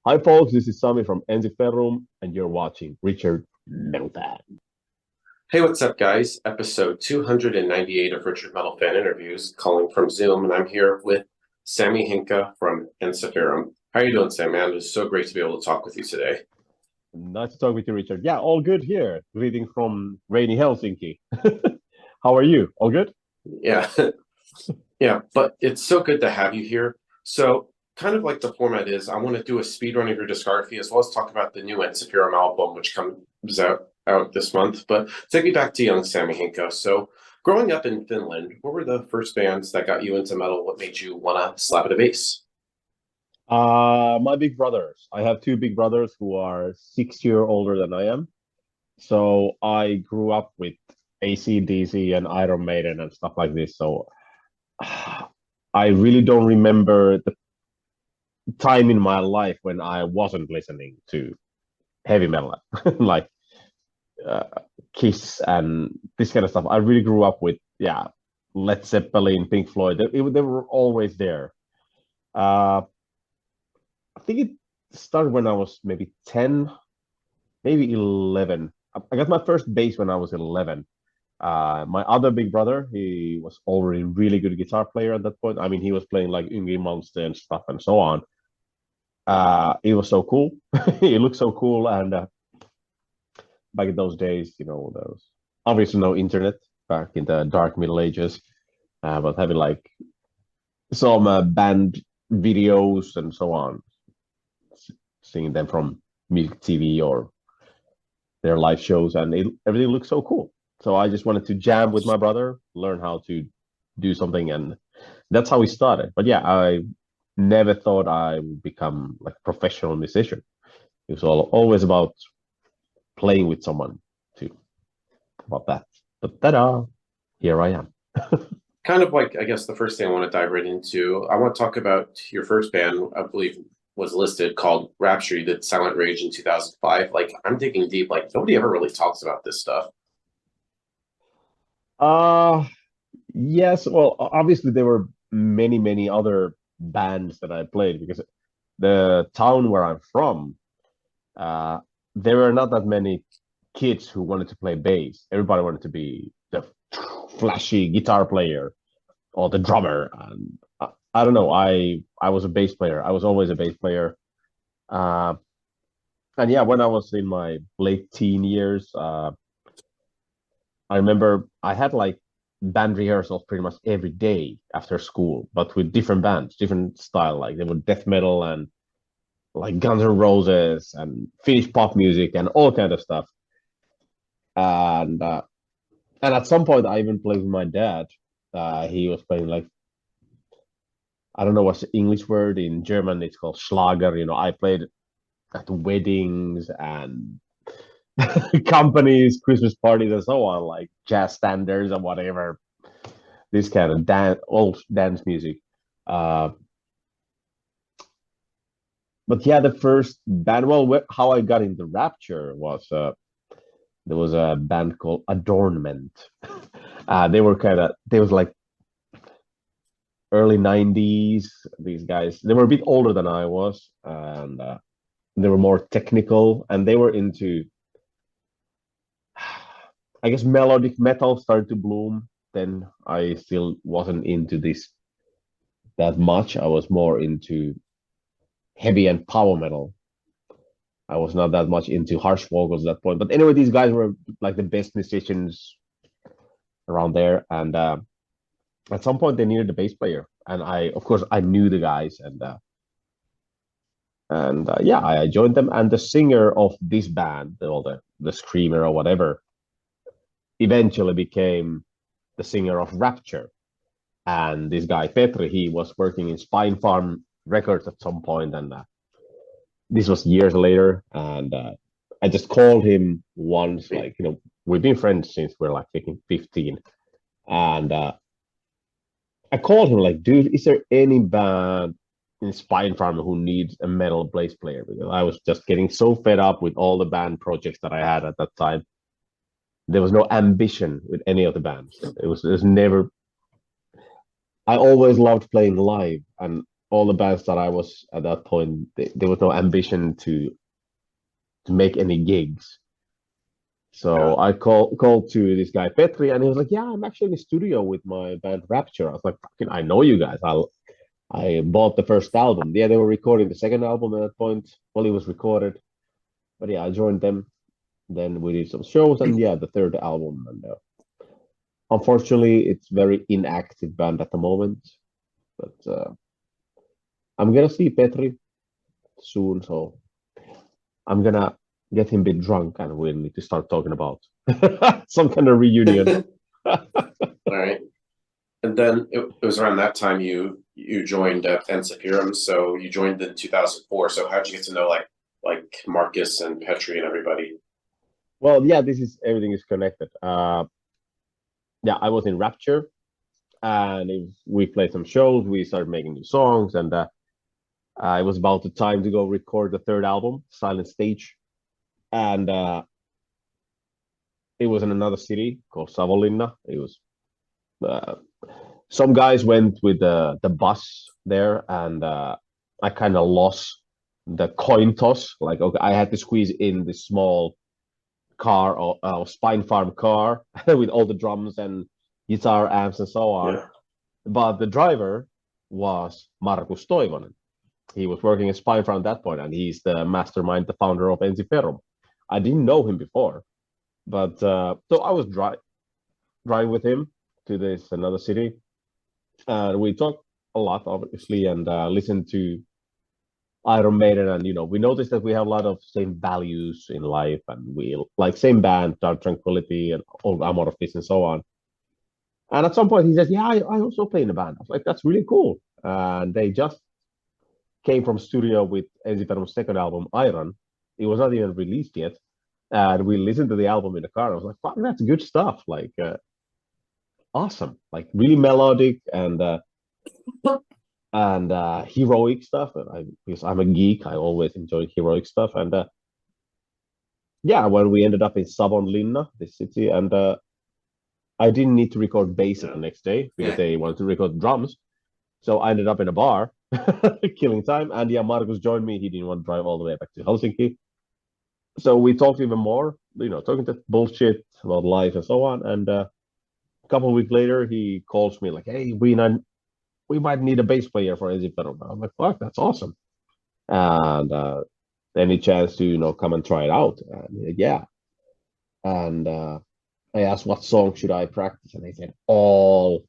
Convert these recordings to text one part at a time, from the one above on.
Hi, folks. This is Sami from Ensiferum, and you're watching Richard Metal Fan. Hey, what's up, guys? Episode 298 of Richard Metal Fan Interviews, calling from Zoom, and I'm here with Sami Hinkka from Ensiferum. How are you doing, Sam, man? It's so great to be able to talk with you today. Nice to talk with you, Richard. Yeah, all good here. Greeting from rainy Helsinki. How are you? All good? Yeah, yeah, but it's so good to have you here. So, kind of like the format is, I want to do a speed run of your discography as well as talk about the new Ensiferum album, which comes out this month. But take me back to young Sami Hinkka. So, growing up in Finland, what were the first bands that got you into metal? What made you want to slap at a bass? My big brothers. I have two big brothers who are 6 years older than I am. So I grew up with AC/DC and Iron Maiden and stuff like this. So I really don't remember the time in my life when I wasn't listening to heavy metal, like uh, Kiss and this kind of stuff. I really grew up with, yeah, Led Zeppelin, Pink Floyd. They were always there. Uh, I think it started when I was maybe 10, maybe 11. I got my first bass when I was 11. My other big brother, he was already really good guitar player at that point. I mean, he was playing like Yngwie Malmsteen and stuff and so on. It was so cool. He looked so cool, and back in those days, there was obviously no internet back in the dark Middle Ages, but having like some band videos and so on, seeing them from music TV or their live shows, and everything looked so cool. So I just wanted to jam with my brother, learn how to do something, and that's how we started. But yeah, I never thought I would become like a professional musician. It was always about playing with someone too, about that. But ta-da, here I am. Kind of like, I guess the first thing I want to dive right into, I want to talk about your first band, I believe was listed called Rapture. You did Silent Rage in 2005. Like, I'm digging deep. Like, nobody ever really talks about this stuff. Uh yes, well, obviously there were many, many other bands that I played because the town where I'm from, uh, there were not that many kids who wanted to play bass. Everybody wanted to be the flashy guitar player or the drummer. And I don't know. I was a bass player. I was always a bass player. Uh, and yeah, when I was in my late teen years, I remember I had like band rehearsals pretty much every day after school, but with different bands, different style. Like there were death metal and like Guns N' Roses and Finnish pop music and all kind of stuff. And uh, and at some point, I even played with my dad. He was playing like I don't know what's the English word in German. It's called Schlager. I played at weddings and companies, Christmas parties, and so on, like jazz standards and whatever. This kind of old dance music. Uh, but yeah, the first band. Well, how I got into Rapture was there was a band called Adornment. They were they was like early 90s. These guys, they were a bit older than I was, and they were more technical, and they were into, I guess, melodic metal started to bloom. Then I still wasn't into this that much. I was more into heavy and power metal. I was not that much into harsh vocals at that point. But anyway, these guys were like the best musicians around there, and at some point they needed a bass player, and of course, I knew the guys, and yeah, I joined them. And the singer of this band, or the screamer or whatever, eventually became the singer of Rapture. And this guy Petri, he was working in Spine Farm Records at some point, and this was years later. And I just called him once, like we've been friends since we're like 15, and I called him like, dude, is there any band in Spine Farm who needs a metal bass player? Because I was just getting so fed up with all the band projects that I had at that time. There was no ambition with any of the bands. It was never. I always loved playing live, and all the bands that I was at that point, there was no ambition to make any gigs. So I called to this guy Petri, and he was like, "Yeah, I'm actually in the studio with my band Rapture." I was like, "Fucking, I know you guys. I bought the first album. Yeah, they were recording the second album at that point. Well, it was recorded, but yeah, I joined them. Then we did some shows, and yeah, the third album. And unfortunately, it's very inactive band at the moment. But I'm gonna see Petri soon, so I'm gonna get him a bit drunk, and we'll need to start talking about some kind of reunion. All right. And then it was around that time you joined Ensiferum, so you joined in 2004. So how'd you get to know like Marcus and Petri and everybody? Well, yeah, everything is connected. Yeah, I was in Rapture, and we played some shows. We started making new songs, and it was about the time to go record the third album, Silent Stage, and it was in another city called Savonlinna. It was uh, some guys went with the bus there, and I kind of lost the coin toss. Like, okay, I had to squeeze in this small car or Spine Farm car with all the drums and guitar amps and so on. Yeah. But the driver was Markus Toivonen. He was working at Spine Farm at that point, and he's the mastermind, the founder of Ensiferum. I didn't know him before, but so I was driving with him to this another city, and we talked a lot, obviously, and listened to Iron Maiden, and we noticed that we have a lot of same values in life, and we like same band, Dark Tranquility, and Old Amorphis, and so on. And at some point, he says, "Yeah, I also play in a band." I was like, "That's really cool." And they just came from studio with Ensiferum's second album, Iron. It was not even released yet, and we listened to the album in the car. I was like, "Fuck, that's good stuff! Like, awesome! Like, really melodic and heroic stuff." And because I'm a geek, I always enjoy heroic stuff. And yeah, when we ended up in Savonlinna, this city, and I didn't need to record bass the next day because they wanted to record drums. So I ended up in a bar, killing time. And yeah, Marcus joined me. He didn't want to drive all the way back to Helsinki. So we talked even more, talking to bullshit about life and so on. And a couple of weeks later, he calls me like, "Hey, we might need a bass player for Ensiferum." I'm like, "Fuck, that's awesome." And any chance to come and try it out? And yeah. And I asked what song should I practice, and they said all.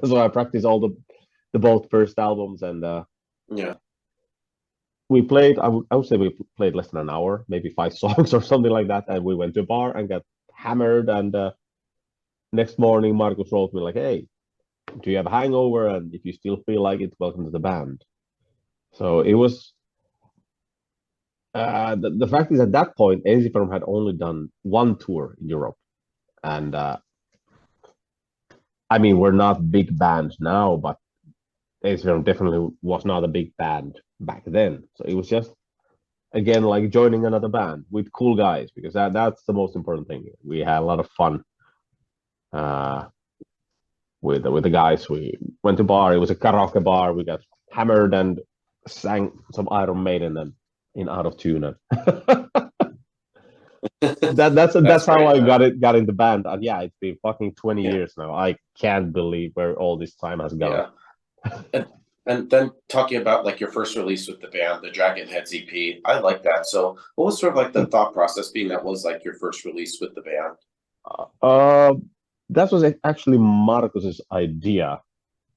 So I practiced all the both first albums, and Yeah. we played. I would say we played less than an hour, maybe 5 songs or something like that, and we went to a bar and got hammered. And next morning, Marcus wrote me like, "Hey, do you have a hangover? And if you still feel like it, welcome to the band." So it was. The fact is, at that point, Ensiferum had only done one tour in Europe, and I mean, we're not big bands now, but Ensiferum definitely was not a big band back then. So it was just again like joining another band with cool guys, because that's the most important thing. We had a lot of fun uh, with the guys. We went to bar. It was a karaoke bar. We got hammered and sang some Iron Maiden and in out of tune. And that's how I got in the band. And yeah, it's been fucking 20 years now. I can't believe where all this time has gone. Yeah. And then talking about like your first release with the band, the Dragon Heads EP, I like that. So what was sort of like the thought process being that was like your first release with the band? That was actually Marcus's idea,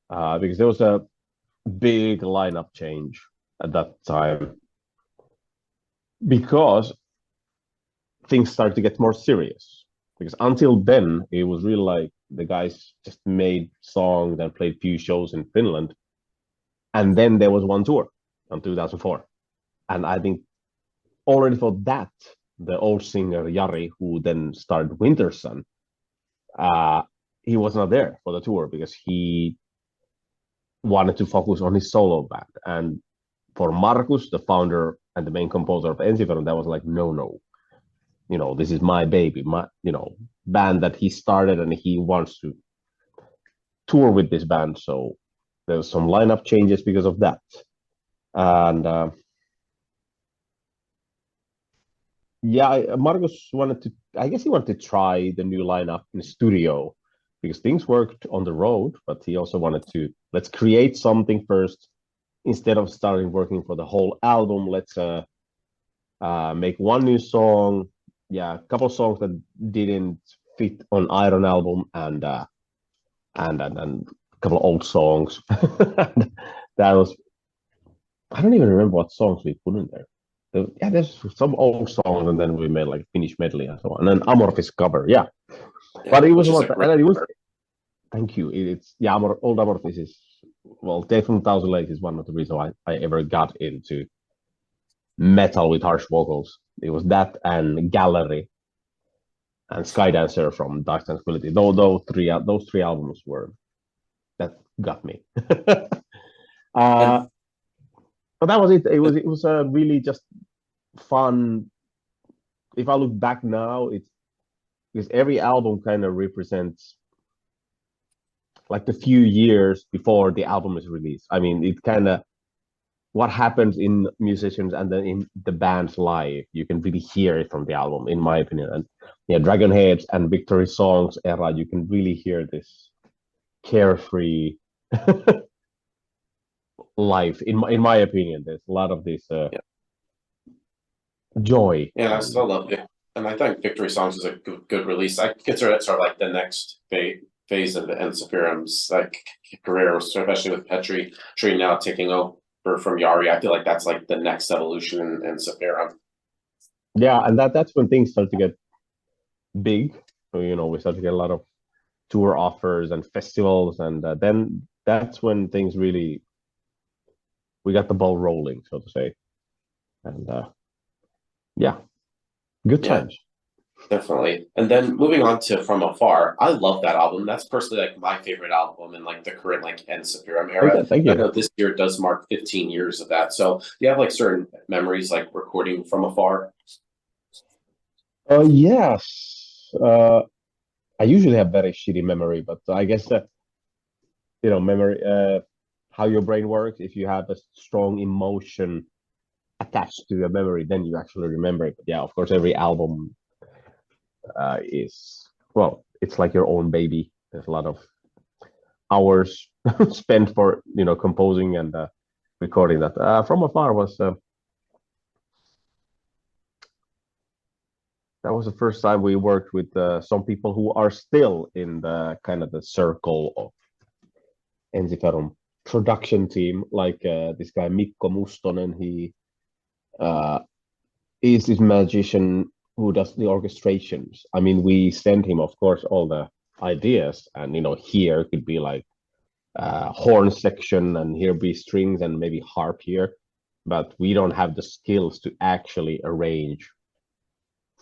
because there was a big lineup change at that time, because things started to get more serious. Because until then, it was really like the guys just made songs and played few shows in Finland. And then there was one tour in 2004. And I think already for that, the old singer Jari, who then started Winter Sun, he was not there for the tour because he wanted to focus on his solo band. And for Markus, the founder and the main composer of Ensiferum, that was like, no. This is my baby, my band that he started, and he wants to tour with this band. So there's some lineup changes because of that. And yeah, Marcus wanted to. I guess he wanted to try the new lineup in the studio because things worked on the road, but he also wanted to let's create something first instead of starting working for the whole album. Let's make one new song. Yeah, a couple of songs that didn't fit on Iron album, and a couple of old songs. That was I don't even remember what songs we put in there. Yeah, there's some old songs, and then we made like Finnish medley and so on, and then Amorphis cover. Yeah, Yeah, but it was which is a about great and it was. cover. Thank you. It's yeah, old Amorphis is well, Day from Thousand Lakes is one of the reasons why I ever got into metal with harsh vocals. It was that and Gallery and Skydancer from Dark Tranquility. Those three albums were that got me. And But that was it. It was a really just fun. If I look back now, it's because every album kind of represents like the few years before the album is released. I mean, it kind of what happens in musicians and then in the band's life. You can really hear it from the album, in my opinion. And yeah, Dragon Heads and Victory Songs era, you can really hear this carefree life. In my opinion, there's a lot of this yeah, joy yeah, I and still love it. And I think Victory Songs is a good release. I consider it sort of like the next phase of the Ensiferum's like career, especially with Petri now taking over from Yari. I feel like that's like the next evolution in Ensiferum. yeah, and that's when things start to get big. So, we start to get a lot of tour offers and festivals, and then that's when things really we got the ball rolling, so to say. And yeah, good Yeah, times. definitely. And then moving on to From Afar, I love that album. That's personally like my favorite album in like the current like Ensiferum era. Okay, thank I you. know this year does mark 15 years of that. So do you have like certain memories like recording From Afar? Yes. I usually have very shitty memory, but I guess that memory, how your brain works. If you have a strong emotion attached to a memory, then you actually remember it. But yeah, of course, every album is well, it's like your own baby. There's a lot of hours spent for composing and recording that. From Afar was that was the first time we worked with some people who are still in the kind of the circle of Ensiferum production team, like this guy Mikko Mustonen. He uh, is this magician who does the orchestrations. I mean, we send him, of course, all the ideas, and here could be like horn section, and here be strings and maybe harp here, but we don't have the skills to actually arrange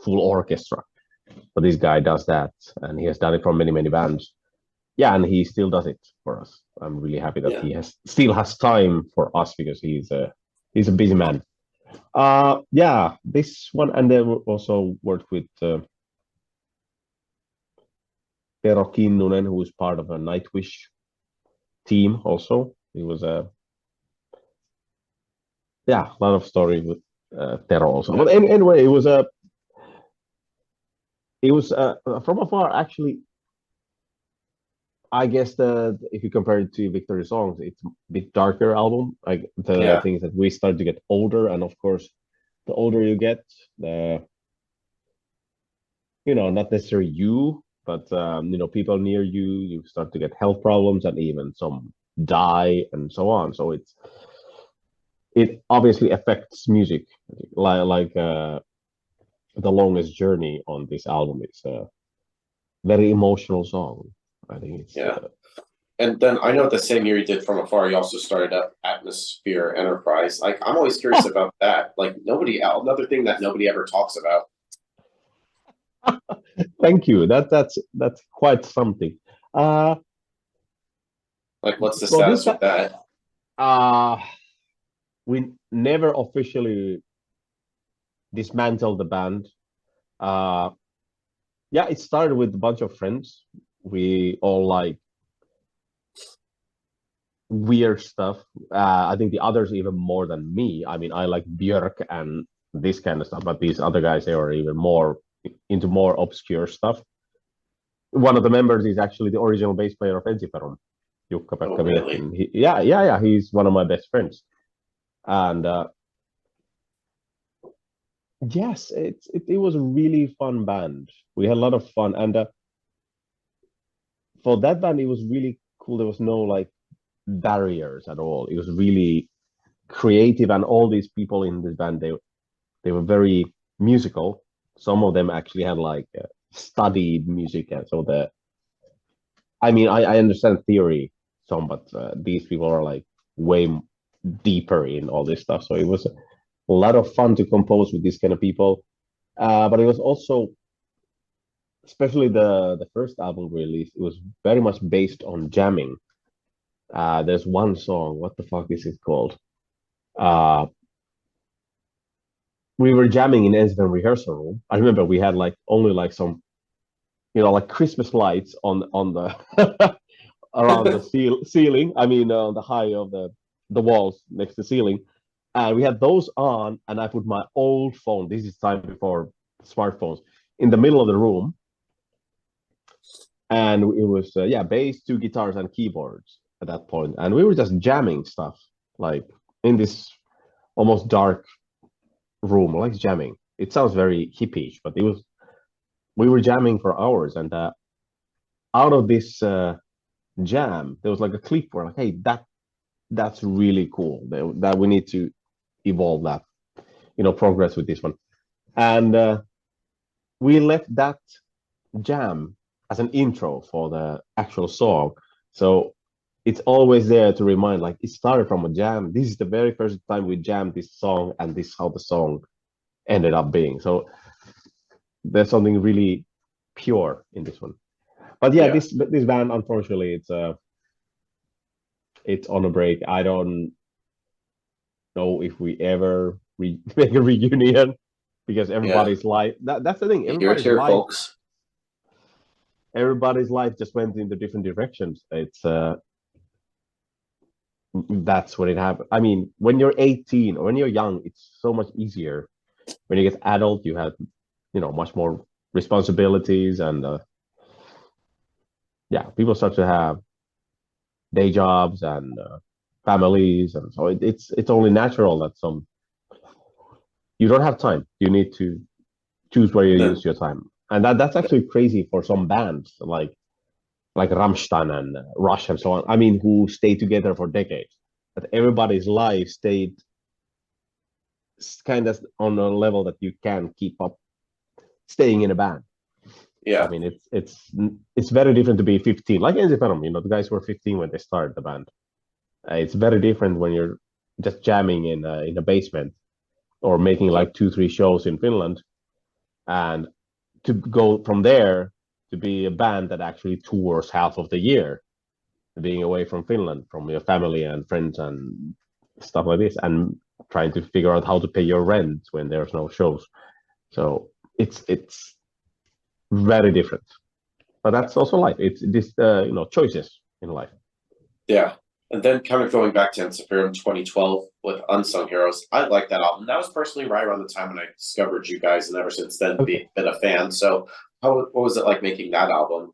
full orchestra. But this guy does that, and he has done it for many, many bands. Yeah, and he still does it for us. I'm really happy that Yeah. he still has time for us because he's a busy man. Yeah, this one, and then we also worked with Tero Kinnunen, who is part of a Nightwish team. Also, he was a yeah, a lot of story with Tero also. Yeah. But anyway, it was from afar actually. I guess the if you compare it to Victory Songs, it's a bit darker album. Like the Yeah. thing is that we start to get older, and of course, the older you get, the not necessarily you, but people near you, you start to get health problems, and even some die and so on. So it obviously affects music. Like the longest journey on this album is a very emotional song. I think it's Yeah. And then I know the same year you did From Afar, you also started up Atmosphere Enterprise. Like I'm always curious about that. Like another thing that nobody ever talks about. thank you. That's quite something. Uh, Like what's the well, this status with that? uh we never officially dismantled the band. Uh, yeah, it started with a bunch of friends. We all like weird stuff. I think the others even more than me. I mean, I like Björk and this kind of stuff, but these other guys they are even more into more obscure stuff. One of the members is actually the original bass player of Ensiferum, Oh, Jukka-Pekka really? Miettinen. Yeah. He's one of my best friends, and yes, it was a really fun band. We had a lot of fun, and for that band, it was really cool. There was no like barriers at all. It was really creative, and all these people in this band they were very musical. Some of them actually had like studied music, and so the I mean I understand theory some, but these people are like way deeper in all this stuff. So it was a lot of fun to compose with these kind of people. But it was also, especially the first album release, it was very much based on jamming. There's one song, what the fuck is it called? Uh, we were jamming in Ensiferum rehearsal room. I remember we had like only like some, like Christmas lights on the around the ceiling. I mean, on the high of the walls next to the ceiling, and we had those on. And I put my old phone. This is time before smartphones in the middle of the room, and it was bass, two guitars, and keyboards at that point, and we were just jamming stuff like in this almost dark room, like jamming. It sounds very hippie, but it was we were jamming for hours, and out of this jam, there was like a clip where like, hey, that's really cool. That we need to evolve that, progress with this one, and we left that jam as an intro for the actual song. So it's always there to remind, like it started from a jam. This is the very first time we jammed this song, and this is how the song ended up being. So there's something really pure in this one. But yeah, Yeah. this band, unfortunately, it's on a break. I don't know if we ever make a reunion because Yeah. everybody's life. That's the thing. You hear it here, folks. Everybody's life just went into different directions. It's that's when it happened. I mean, when you're 18 or when you're young, it's so much easier. When you get adult, you have much more responsibilities, and people start to have day jobs and families, and so it's only natural that some you don't have time. You need to choose where you Then use your time, and that's actually crazy for some bands like Rammstein and Rush and so on. I mean, who stayed together for decades, but everybody's life stayed kind of on a level that you can keep up staying in a band. I yeah. mean, it's very different to be 15, like Ensiferum. The guys were 15 when they started the band. It's very different when you're just jamming in a basement or making Yeah. like 2 3 shows in Finland, and to go from there to be a band that actually tours half of the year, being away from Finland, from your family and friends and stuff like this, and trying to figure out how to pay your rent when there's no shows. So it's very different. But that's also life. It's this choices in life. Yeah. And then kind of going back to Ensiferum 2012 with Unsung Heroes, I like that album. That was personally right around the time when I discovered you guys, and ever since then Okay. been a fan. So what was it like making that album?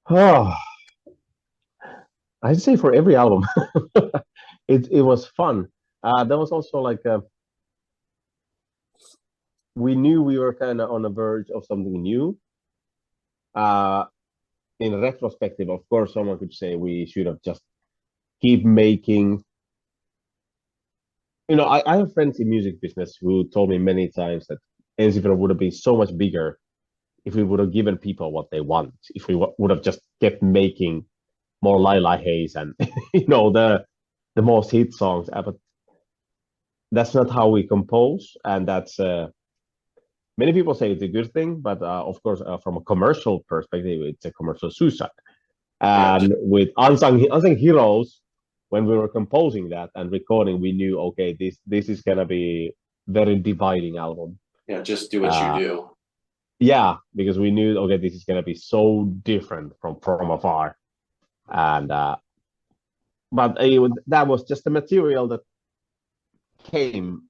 Oh, I'd say for every album, it was fun. There was also like we knew we were kind of on the verge of something new. Uh, in retrospective, of course, someone could say we should have just keep making. I have friends in music business who told me many times that Ensifer would have been so much bigger if we would have given people what they want. If we would have just kept making more Lila Hayes and the most hit songs. But that's not how we compose, and that's many people say it's a good thing, but of course, from a commercial perspective, it's a commercial suicide. Yeah, And with unsung heroes, when we were composing that and recording, we knew okay, this is gonna be very dividing album. just do what you Uh, do. yeah, because we knew okay, this is gonna be so different from afar, and but that was just the material that came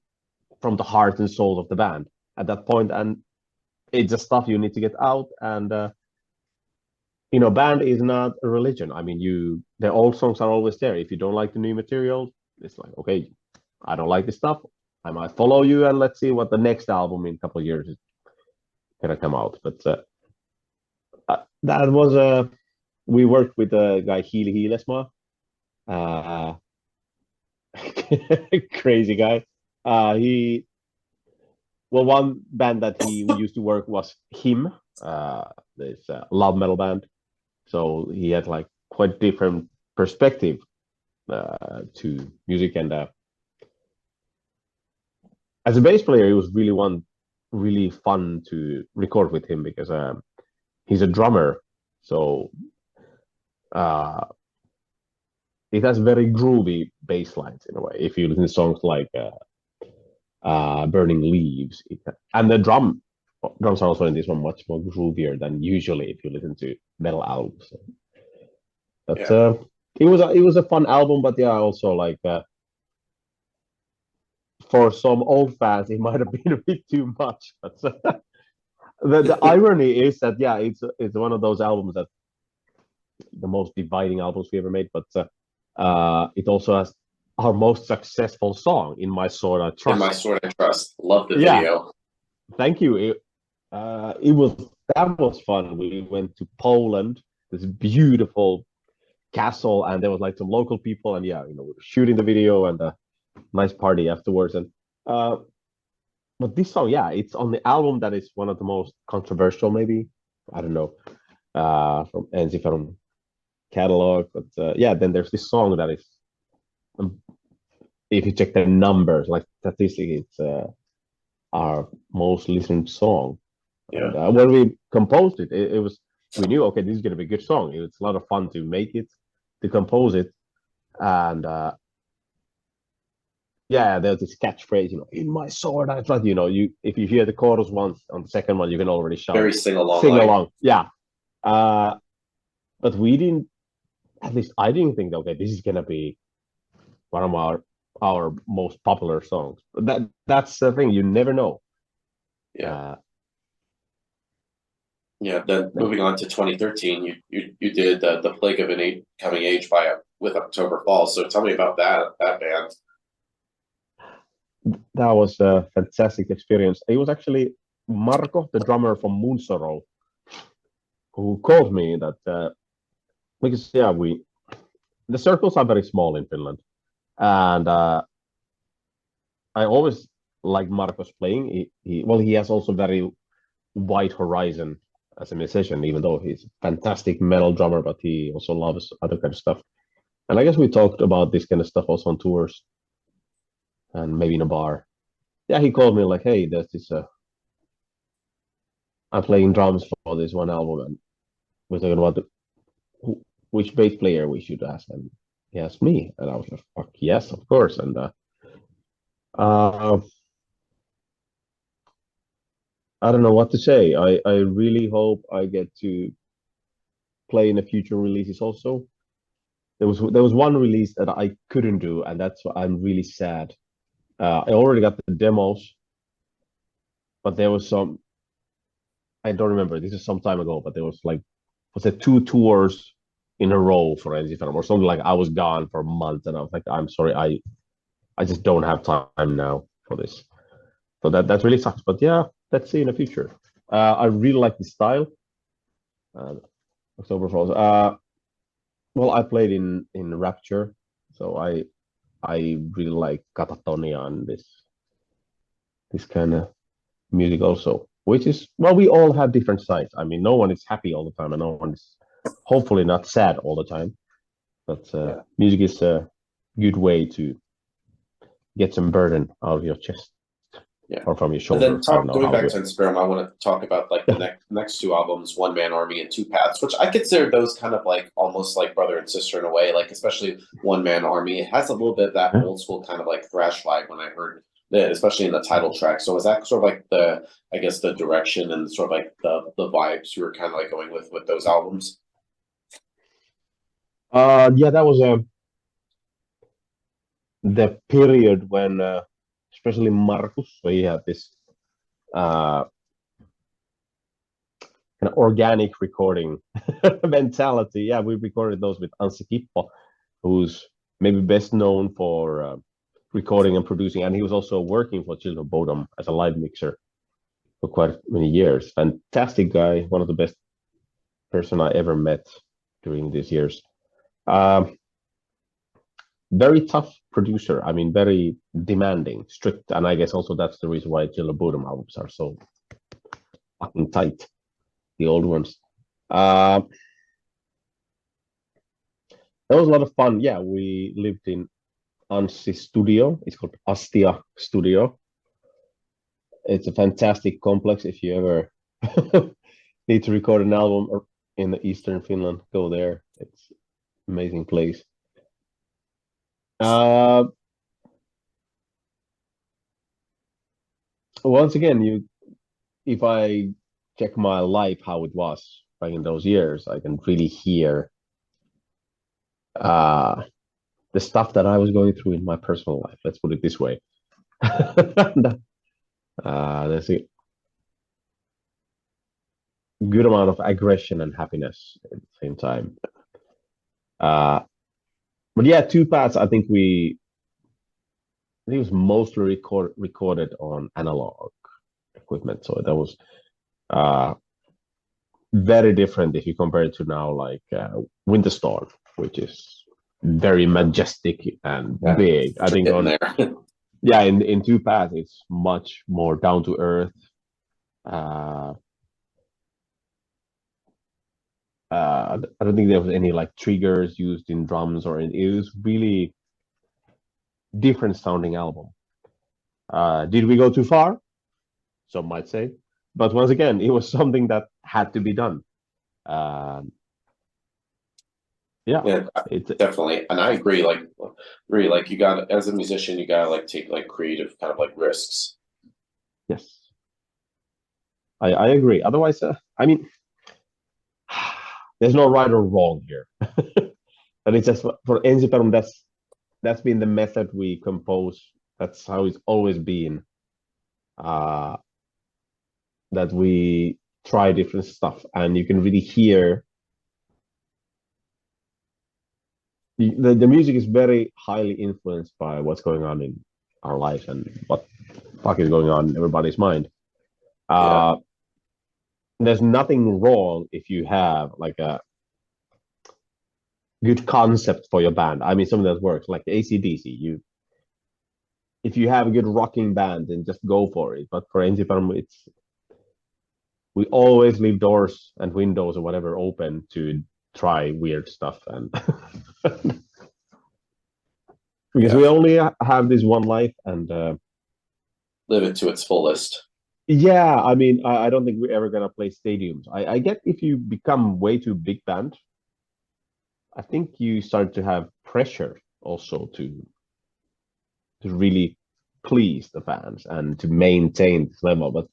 from the heart and soul of the band at that point, and it's just stuff you need to get out. And band is not a religion. I mean, the old songs are always there. If you don't like the new material, it's like, okay, I don't like this stuff. I might follow you, and let's see what the next album in a couple of years is gonna come out. But that was we worked with a guy Healy Heelesma, uh, crazy guy. He Well, one band that he used to work was him. This love metal band. So he had like quite different perspective to music, and as a bass player, it was really fun to record with him because he's a drummer, so uh, it has very groovy bass lines in a way. If you listen to songs like Burning Leaves, and the drums are also in this one much more groovier than usually if you listen to metal albums. So that's it was a fun album, but yeah, also like for some old fans, it might have been a bit too much. But the irony is that it's one of those albums that the most dividing albums we ever made, but it also has our most successful song, In My Sword I Trust. In My Sword I Trust. Love the video. Thank you. That was fun. We went to Poland, this beautiful castle, and there was like some local people, and we were shooting the video and a nice party afterwards. And but this song, it's on the album that is one of the most controversial, maybe. I don't know, from Ensiferum catalog. But then there's this song that is, if you check the numbers, like statistically, it's our most listened song. Yeah. And, when we composed it, we knew, okay, this is gonna be a good song. It's a lot of fun to make it, to compose it, and there's this catchphrase, In my sword I trust. If you hear the chorus once, on the second one you can already shout. Very sing along. Yeah. But we didn't. At least I didn't think, okay, this is gonna be one of our most popular songs. That's the thing. You never know. Yeah. Then moving on to 2013, you did the Plague of an Coming Age with October Fall. So tell me about that band. That was a fantastic experience. It was actually Marco, the drummer from Moonsorrow, who called me that because the circles are very small in Finland, and I always like Marco's playing. He has also very wide horizon as a musician, even though he's a fantastic metal drummer, but he also loves other kind of stuff. And I guess we talked about this kind of stuff also on tours and maybe in a bar. Yeah, he called me like, hey, there's this, I'm playing drums for this one album, and we're talking about which bass player we should ask. And he asked me, and I was like, fuck yes, of course. And I don't know what to say. I really hope I get to play in the future releases also. There was one release that I couldn't do, and that's why I'm really sad. I already got the demos, but there was some. I don't remember. This is some time ago, but there was it 2 tours in a row for Ensiferum or something like. I was gone for a month, and I was like, I'm sorry, I just don't have time now for this. So that really sucks. But yeah, let's see in the future. I really like the style. October Falls. Well, I played in Rapture, so I really like Katatonia and this kind of music also. Which is, well, we all have different sides. I mean, no one is happy all the time, and no one is hopefully not sad all the time. But music is a good way to get some burden out of your chest. Or from your shoulder. And then going back to Ensiferum, I want to talk about like the next 2 albums, One Man Army and Two Paths, which I consider those kind of like almost like brother and sister in a way. Like especially One Man Army, it has a little bit of that old school kind of like thrash vibe when I heard it, especially in the title track. So is that sort of like the direction and sort of like the vibes you were kind of like going with those albums? That was the period when, especially Marcus, so he had this uh, kind of organic recording mentality. Yeah, we recorded those with Ensiferum, who's maybe best known for recording and producing, and he was also working for Children of Bodom as a live mixer for quite many years. Fantastic guy, one of the best person I ever met during these years. Um, very tough producer. I mean, very demanding, strict, and I guess also that's the reason why Children of Bodom albums are so fucking tight. The old ones. Uh, that was a lot of fun. Yeah, we lived in Anssi studio. It's called Astia Studio. It's a fantastic complex. If you ever need to record an album or in the Eastern Finland, go there. It's amazing place. Once again, if I check my life how it was back in those years, I can really hear uh, the stuff that I was going through in my personal life. Let's put it this way. There's a good amount of aggression and happiness at the same time. But yeah, two paths. I think it was mostly recorded on analog equipment, so that was uh, very different if you compare it to now, like Winter Storm, which is very majestic and big. I think on yeah, in two paths, it's much more down to earth. I don't think there was any like triggers used in drums or it was really different sounding album. Did we go too far? Some might say, but once again, it was something that had to be done. Yeah, it's definitely, and I agree. Like you got as a musician, you gotta like take like creative kind of like risks. yes, I agree. Otherwise, I mean, there's no right or wrong here, and it's just for Ensiferum. That's been the method we compose. That's how it's always been. That we try different stuff, and you can really hear the music is very highly influenced by what's going on in our lives and what fuck is going on in everybody's mind. There's nothing wrong if you have like a good concept for your band. I mean, something that works, like AC/DC. If you have a good rocking band, then just go for it. But for Ensiferum, we always leave doors and windows or whatever open to try weird stuff and because we only have this one life and live it to its fullest. Yeah, I mean, I don't think we're ever gonna play stadiums. I get if you become way too big band, I think you start to have pressure also to really please the fans and to maintain this level. But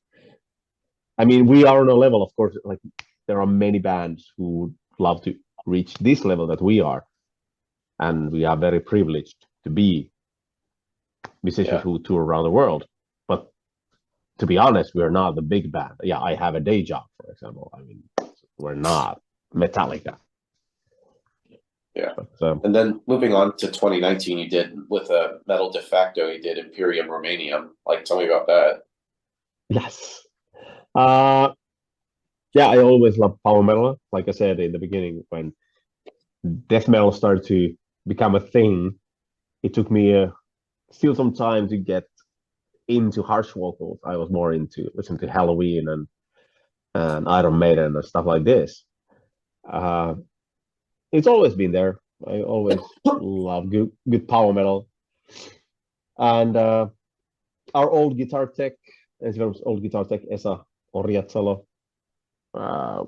I mean, we are on a level, of course, like there are many bands who love to reach this level that we are, and we are very privileged to be musicians who tour around the world. But to be honest, we're not the big band. Yeah, I have a day job, for example. I mean, we're not Metallica. Yeah. But, and then moving on to 2019, you did with a metal de facto, you did Imperium Romanium. Like, tell me about that. Yes. Yeah, I always loved power metal. Like I said in the beginning, when death metal started to become a thing, it took me still some time to get into harsh vocals. I was more into listening to Halloween and Iron Maiden and stuff like this. It's always been there. I always love good power metal. And our old guitar tech, Ensiferum's old guitar tech, Esa Orjatsalo,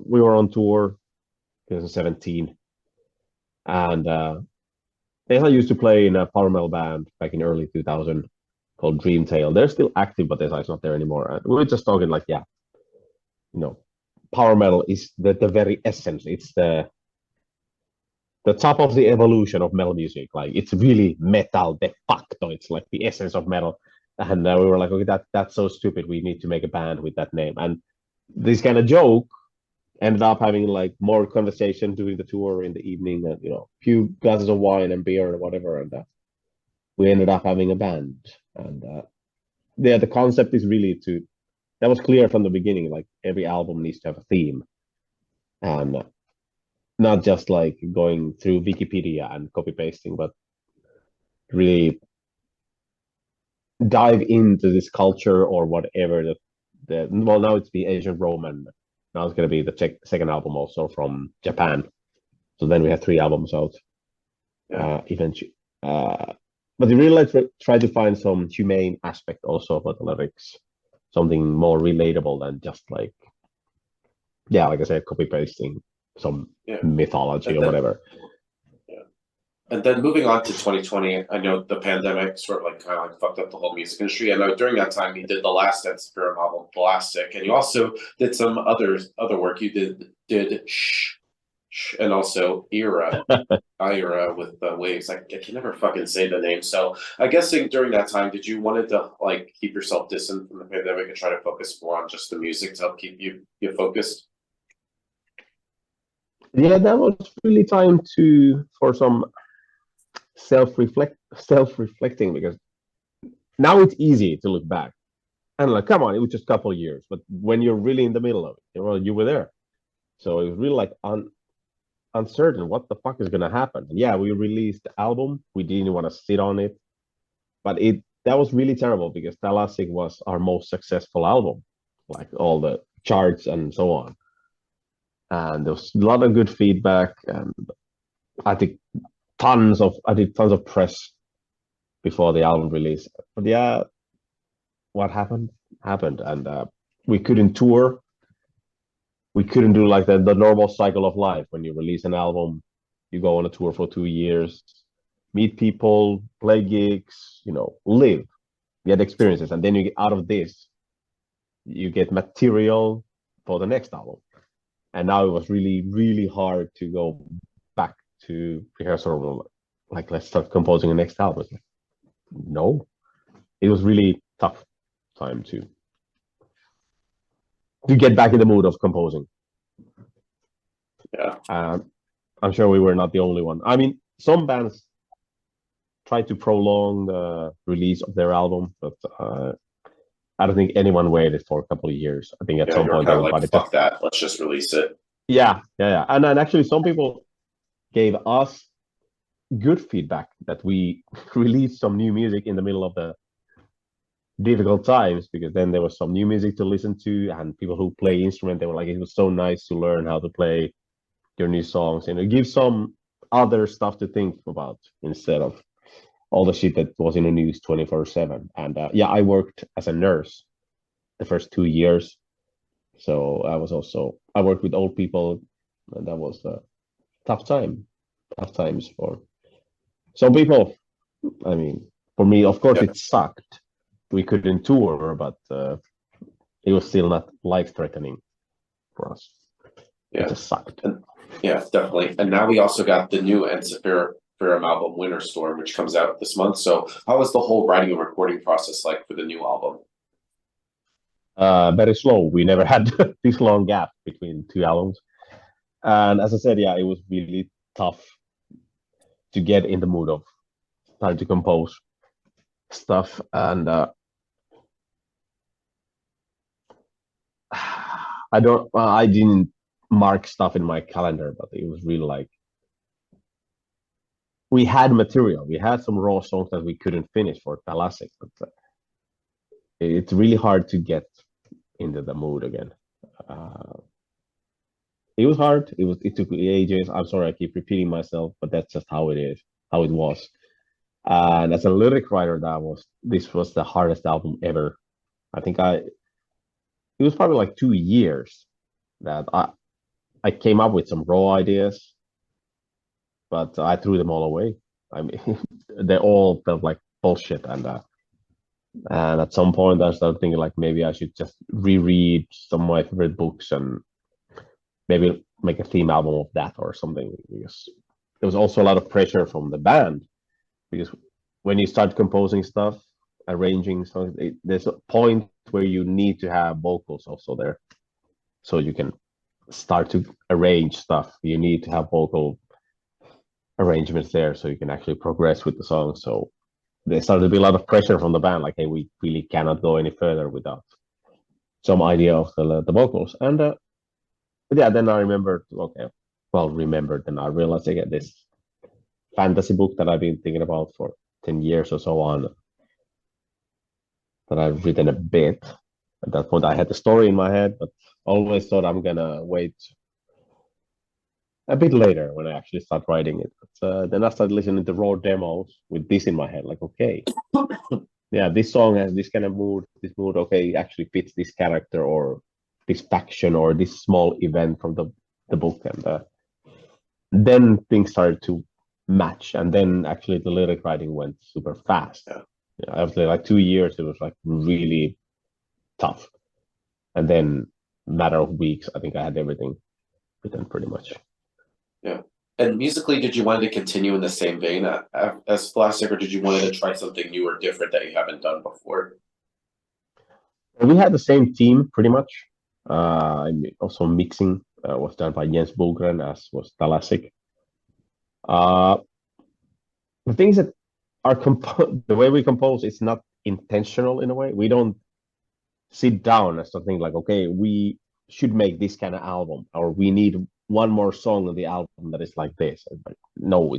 we were on tour 2017. And Esa used to play in a power metal band back in early 2000 called Dreamtail. They're still active, but Esa is not there anymore. And we were just talking like, yeah, power metal is the very essence. It's the the top of the evolution of metal music. Like it's really metal de facto. It's like the essence of metal. And we were like, okay, that's so stupid. We need to make a band with that name. And this kind of joke ended up having like more conversation during the tour in the evening, and a few glasses of wine and beer or whatever, and we ended up having a band. And yeah, the concept is really that was clear from the beginning. Like every album needs to have a theme, and not just like going through Wikipedia and copy pasting, but really dive into this culture or whatever. Well, now it's the Asian Roman. Now it's going to be the second album also from Japan. So then we have 3 albums out. Eventually. But we really like to try to find some humane aspect also about the lyrics, something more relatable than just like, like I said, copy pasting some mythology or whatever. Yeah. And then moving on to 2020, I know the pandemic sort of like kind of like fucked up the whole music industry. I know during that time you did the last Ensiferum album, Plastic, and you also did some other work. You did Shh, and also Ira with the Waves. I can never fucking say the name. So I guess during that time, did you wanted to like keep yourself distant from the pandemic and try to focus more on just the music to help keep you focused? Yeah, that was really time for some self-reflecting, because now it's easy to look back and like, come on, it was just a couple of years. But when you're really in the middle of it, you were there. So it was really like uncertain what the fuck is gonna happen. And yeah, we released the album. We didn't want to sit on it, but that was really terrible because Thalassic was our most successful album, like all the charts and so on. And there was a lot of good feedback, and I did tons of press before the album release. But yeah, what happened, and we couldn't tour. We couldn't do like the normal cycle of life. When you release an album, you go on a tour for 2 years, meet people, play gigs, live, get experiences, and then you get out of this, you get material for the next album. And now it was really, really hard to go back to rehearsal room, like let's start composing the next album. No, it was really tough time to get back in the mood of composing. Yeah. I'm sure we were not the only one. I mean, some bands try to prolong the release of their album, but I don't think anyone waited for a couple of years. I think at some point everybody like, fuck that, let's just release it. Yeah. And then actually some people gave us good feedback that we released some new music in the middle of the difficult times, because then there was some new music to listen to, and people who play instrument, they were like, it was so nice to learn how to play your new songs, and it gives some other stuff to think about instead of all the shit that was in the news 24/7. And I worked as a nurse the first 2 years, so I worked with old people, and that was a tough times for some people. I mean, for me, of course, it sucked. We couldn't tour, but it was still not life-threatening for us. It just sucked. Yeah, definitely. And now we also got the new Ensiferum album, Winter Storm, which comes out this month. So how was the whole writing and recording process like for the new album? Very slow. We never had this long gap between 2 albums. And as I said, it was really tough to get in the mood of trying to compose stuff. And I didn't mark stuff in my calendar, but it was really like, we had material. We had some raw songs that we couldn't finish for Thalassic, but it's really hard to get into the mood again. It was hard. It took ages. I'm sorry, I keep repeating myself, but that's just how it is, how it was. And as a lyric writer, this was the hardest album ever. I think it was probably like 2 years that I came up with some raw ideas, but I threw them all away. I mean, they all felt like bullshit. And at some point, I started thinking like maybe I should just reread some of my favorite books and maybe make a theme album of that or something. Because there was also a lot of pressure from the band because when you start composing stuff, arranging songs, there's a point where you need to have vocals also there, so you can start to arrange stuff. You need to have vocal arrangements there so you can actually progress with the song. So there started to be a lot of pressure from the band, like, hey, we really cannot go any further without some idea of the vocals. And yeah, then I remembered, okay, well, remembered, and I realized I get this fantasy book that I've been thinking about for 10 years or so on, that I've written a bit. At that point, I had the story in my head, but always thought I'm gonna wait a bit later when I actually start writing it. But then I started listening to raw demos with this in my head, like, okay, yeah, this song has this kind of mood, this mood, okay, actually fits this character or this faction or this small event from the book. And then things started to match. And then actually the lyric writing went super fast. Yeah, after like 2 years, it was like really tough. And then matter of weeks, I think I had everything written pretty much. Yeah. And musically, did you want to continue in the same vein as Plastic, or did you want to try something new or different that you haven't done before? We had the same team pretty much. Also mixing was done by Jens Bulgren, as was Thalassic. The things that are the way we compose is not intentional in a way. We don't sit down as something like, okay, we should make this kind of album, or we need one more song on the album that is like this. Like, no,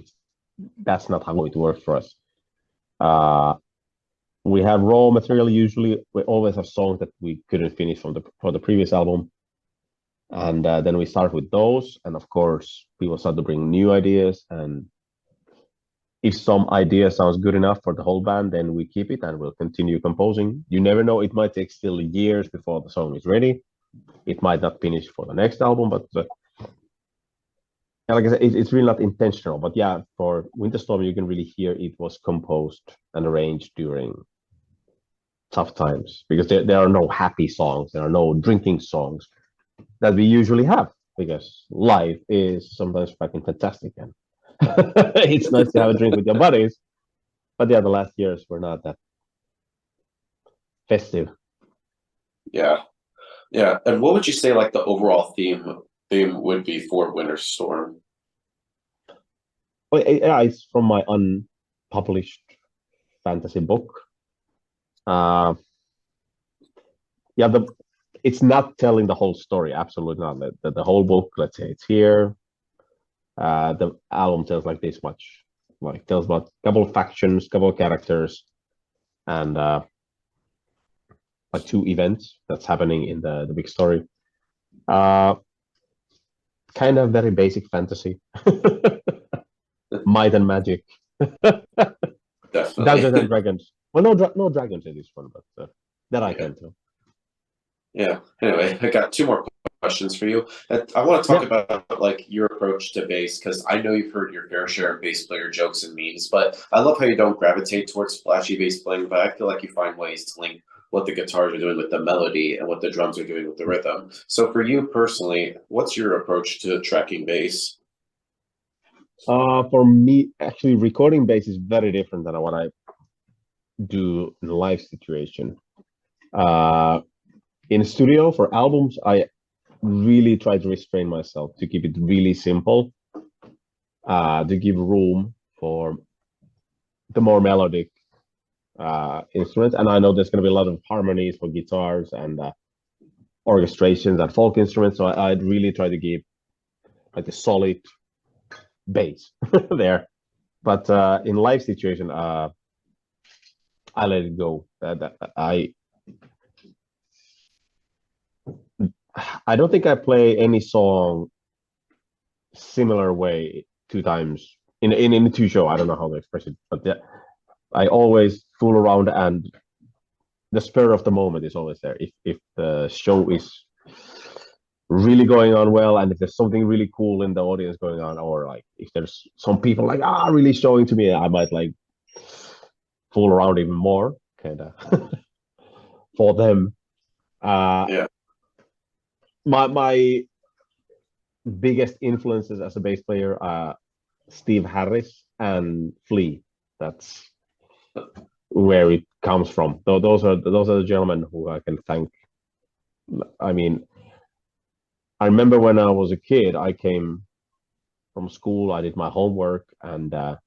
that's not how it works for us. We have raw material usually. We always have songs that we couldn't finish for the previous album, and then we start with those. And of course, people start to bring new ideas. And if some idea sounds good enough for the whole band, then we keep it and we'll continue composing. You never know; it might take still years before the song is ready. It might not finish for the next album, but like I said, it's really not intentional. But yeah, for Winter Storm, you can really hear it was composed and arranged during tough times, because there are no happy songs, there are no drinking songs that we usually have, because life is sometimes fucking fantastic and it's nice to have a drink with your buddies. But yeah, the last years were not that festive. Yeah. Yeah. And what would you say like the overall theme would be for Winter Storm? Well, yeah, it's from my unpublished fantasy book. Yeah, it's not telling the whole story. Absolutely not. The whole book, let's say it's here. The album tells like this much. Like tells about a couple of factions, couple of characters, and like 2 events that's happening in the big story. Kind of very basic fantasy. Might and magic. Definitely. Dungeons and Dragons. Well, no dragons in this one, but that I can tell. Yeah. Anyway, I got 2 more questions for you. I want to talk about like your approach to bass, because I know you've heard your fair share of bass player jokes and memes, but I love how you don't gravitate towards flashy bass playing, but I feel like you find ways to link what the guitars are doing with the melody and what the drums are doing with the rhythm. So for you personally, what's your approach to tracking bass? For me, actually, recording bass is very different than what I do in a live situation. In studio for albums, I really try to restrain myself to keep it really simple, to give room for the more melodic instruments. And I know there's going to be a lot of harmonies for guitars and orchestrations and folk instruments. So I'd really try to give like a solid bass there. But in live situation, I let it go. I don't think I play any song similar way 2 times in the 2 show. I don't know how to express it, but I always fool around, and the spur of the moment is always there. If the show is really going on well, and if there's something really cool in the audience going on, or like if there's some people like really showing to me, I might like fool around even more, kind of for them. Yeah. My biggest influences as a bass player, Steve Harris and Flea. That's where it comes from. Though those are the gentlemen who I can thank. I mean, I remember when I was a kid, I came from school, I did my homework, and that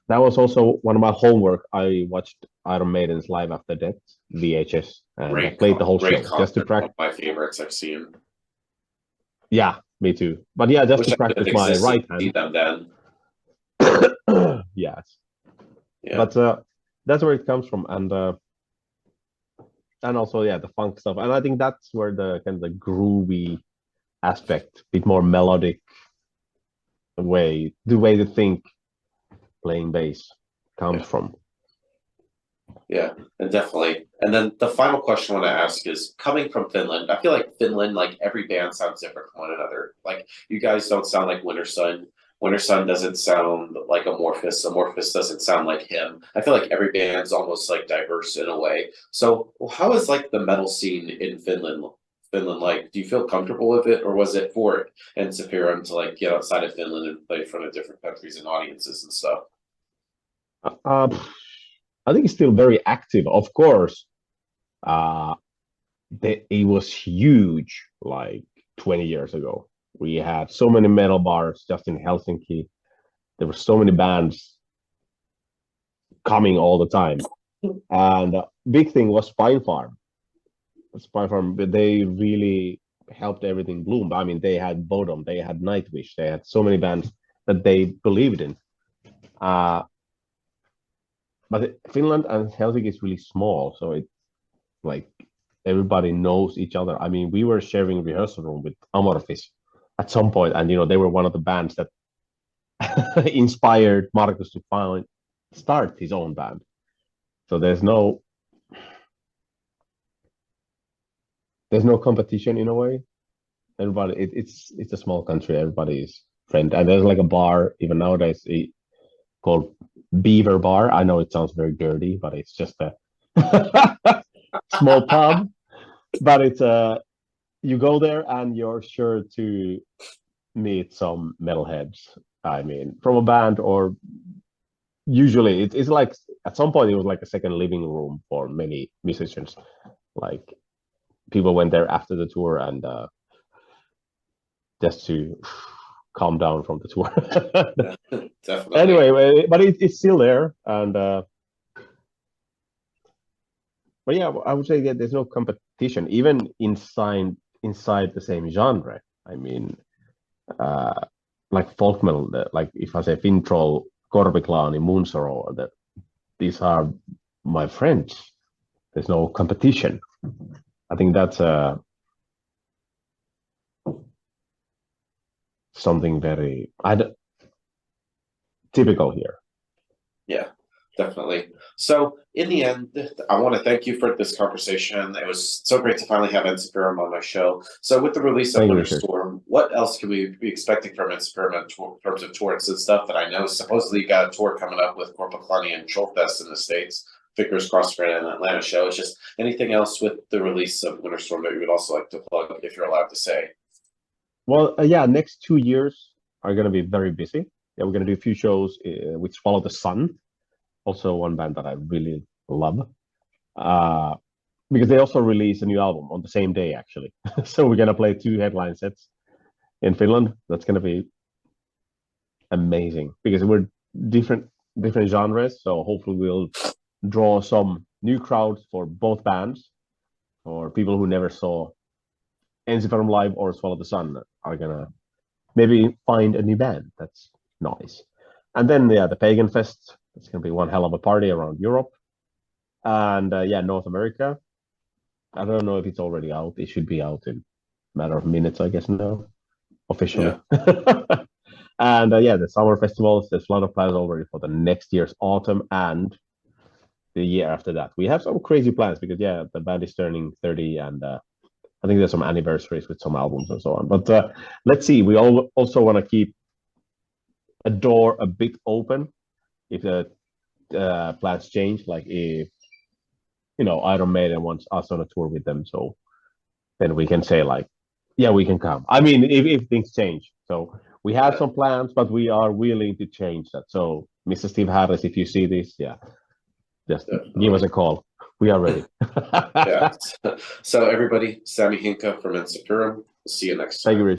was also one of my homework. I watched Iron Maiden's Live After Death VHS and I played the whole Great show just to concert. One of practice. my favorites I've seen. Yeah, me too. But yeah, just Wish to I could have practice my existed right to see them then. hand. Yes, Yeah. but that's where it comes from, and also yeah, the funk stuff, and I think that's where the kind of the groovy aspect, bit more melodic the way to think playing bass comes Yeah. from. Yeah, and definitely. And then the final question I want to ask is coming from Finland, I feel like Finland, like every band sounds different from one another. Like you guys don't sound like Winter Sun. Winter Sun doesn't sound like Amorphous. Amorphous doesn't sound like him. I feel like every band's almost like diverse in a way. So how is like the metal scene in Finland like? Do you feel comfortable with it, or was it for Ensiferum to like get outside of Finland and play in front of different countries and audiences and stuff? Uh, I think it's still very active. Of course, uh, it was huge like 20 years ago. We had so many metal bars just in Helsinki. There were so many bands coming all the time. And the big thing was Spine Farm. Spine Farm, they really helped everything bloom. I mean, they had Bodom, they had Nightwish, they had so many bands that they believed in. But Finland and Helsinki is really small, so it's like everybody knows each other. I mean, we were sharing rehearsal room with Amorphis at some point, and they were one of the bands that inspired Marcus to start his own band. So there's no competition in a way. Everybody, it's a small country. Everybody is friend, and there's like a bar even nowadays called Beaver Bar. I know it sounds very dirty, but it's just a small pub. But it's you go there and you're sure to meet some metalheads. I mean, from a band or usually it's like at some point it was like a second living room for many musicians. Like people went there after the tour and just to calm down from the tour. Definitely. Anyway, but it's still there, and but yeah, I would say that there's no competition even inside the same genre. I mean, like folk metal, like if I say Fintroll, Korpiklaani, Moonsoro, these are my friends. There's no competition. I think that's something very typical here. Yeah, definitely. So in the end, I want to thank you for this conversation. It was so great to finally have Ensiferum on my show. So with the release of Winter Storm, what else can we be expecting from Ensiferum in terms of tours and stuff that I know? Supposedly you got a tour coming up with Korpiklaani and Trollfest in the States. Fingers crossed for an Atlanta show. It's just anything else with the release of Winter Storm that you would also like to plug, if you're allowed to say. Well, yeah, next 2 years are going to be very busy. Yeah, we're going to do a few shows which follow the sun. Also, one band that I really love, because they also release a new album on the same day, actually. So we're going to play 2 headline sets in Finland. That's going to be amazing because we're different genres. So hopefully we'll draw some new crowds for both bands, or people who never saw Ensiferum live or Swallow the Sun are gonna maybe find a new band. That's nice. And then yeah, the Pagan Fest. It's gonna be one hell of a party around Europe, and yeah, North America. I don't know if it's already out. It should be out in a matter of minutes, I guess now, officially. Yeah. And yeah, the summer festivals. There's a lot of plans already for the next year's autumn and the year after that. We have some crazy plans because yeah, the band is turning 30 and I think there's some anniversaries with some albums and so on. But let's see. We all also want to keep a door a bit open if the plans change. Like if Iron Maiden wants us on a tour with them, so then we can say like, yeah, we can come. I mean, if things change, so we had some plans, but we are willing to change that. So, Mr. Steve Harris, if you see this, just give us a call. We are ready. Yeah. So everybody, Sami Hinkka from Ensiferum. We'll see you next time. Thank you, Rich.